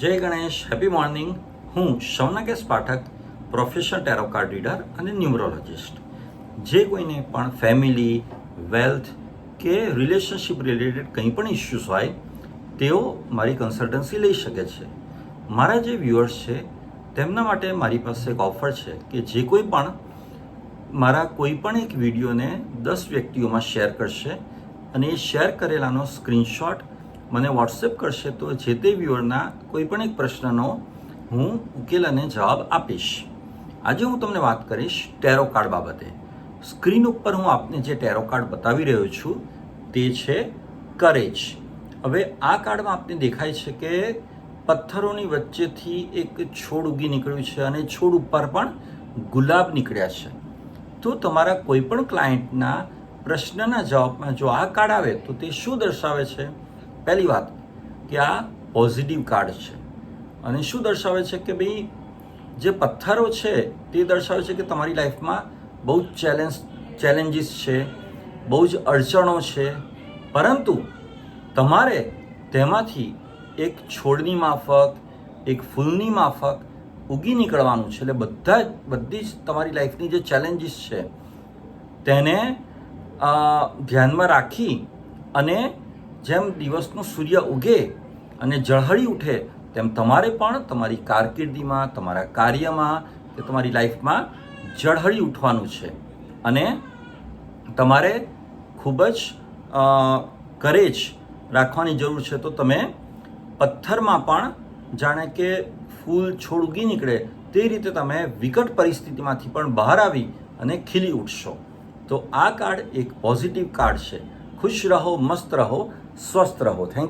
જય Ganesh, happy morning. હું Shaunakesh Pathak, professional tarot card reader અને ન્યુમરોલોજિસ્ટ. જે કોઈને પણ ફેમિલી, વેલ્થ કે રિલેશનશિપ રિલેટેડ કંઈ પણ ઇશ્યુઝ હોય તેઓ મારી કન્સલ્ટન્સી લઈ શકે છે. મારા જે વ્યુઅર્સ છે તેમના માટે મારી પાસે એક ઓફર છે કે જે કોઈ પણ મારા કોઈ પણ એક વિડીયોને 10 વ્યક્તિઓમાં શેર કરશે અને એ શેર કરેલાનો સ્ક્રીનશોટ મને વોટ્સએપ કરશે તો જે તે વ્યુઅરના કોઈ પણ એક પ્રશ્નનો હું ઉકેલ અને જવાબ આપીશ. આજે હું તમને વાત કરીશ ટેરો કાર્ડ બાબતે. સ્ક્રીન ઉપર હું આપને જે ટેરો કાર્ડ બતાવી રહ્યો છું તે છે કરેજ. હવે આ કાર્ડમાં આપને દેખાય છે કે પથ્થરોની વચ્ચેથી એક છોડ ઉગી નીકળ્યું છે અને છોડ ઉપર પણ ગુલાબ નીકળ્યા છે. તો તમારા કોઈ પણ ક્લાયન્ટના પ્રશ્નના જવાબમાં જો આ કાર્ડ આવે તો તે શું દર્શાવે છે? પહેલી વાત કે આ પોઝિટિવ કાર્ડ છે અને શું દર્શાવે છે કે ભાઈ જે પથ્થરો છે તે દર્શાવે છે કે તમારી લાઈફમાં બહુ જ ચેલેન્જીસ છે, બહુ જ અડચણો છે, પરંતુ તમારે તેમાંથી એક છોડની માફક, એક ફૂલની માફક ઉગી નીકળવાનું છે. એટલે બધી જ તમારી લાઈફની જે ચેલેન્જીસ છે તેને ધ્યાનમાં રાખી અને જેમ દિવસનો સૂર્ય ઉગે અને ઝળહળી ઉઠે તેમ તમારે પણ તમારી કારકિર્દીમાં, તમારા કાર્યમાં કે તમારી લાઈફમાં ઝળહળી ઉઠવાનું છે અને તમારે ખૂબ જ કરેજ રાખવાની જરૂર છે. તો તમે પથ્થરમાં પણ જાણે કે ફૂલ છોડ ઉગી નીકળે તે રીતે તમે વિકટ પરિસ્થિતિમાંથી પણ બહાર આવી અને ખીલી ઉઠશો. તો આ કાર્ડ એક પોઝિટિવ કાર્ડ છે. ખુશ રહો, મસ્ત રહો, સ્વસ્થ રહો. Thank you.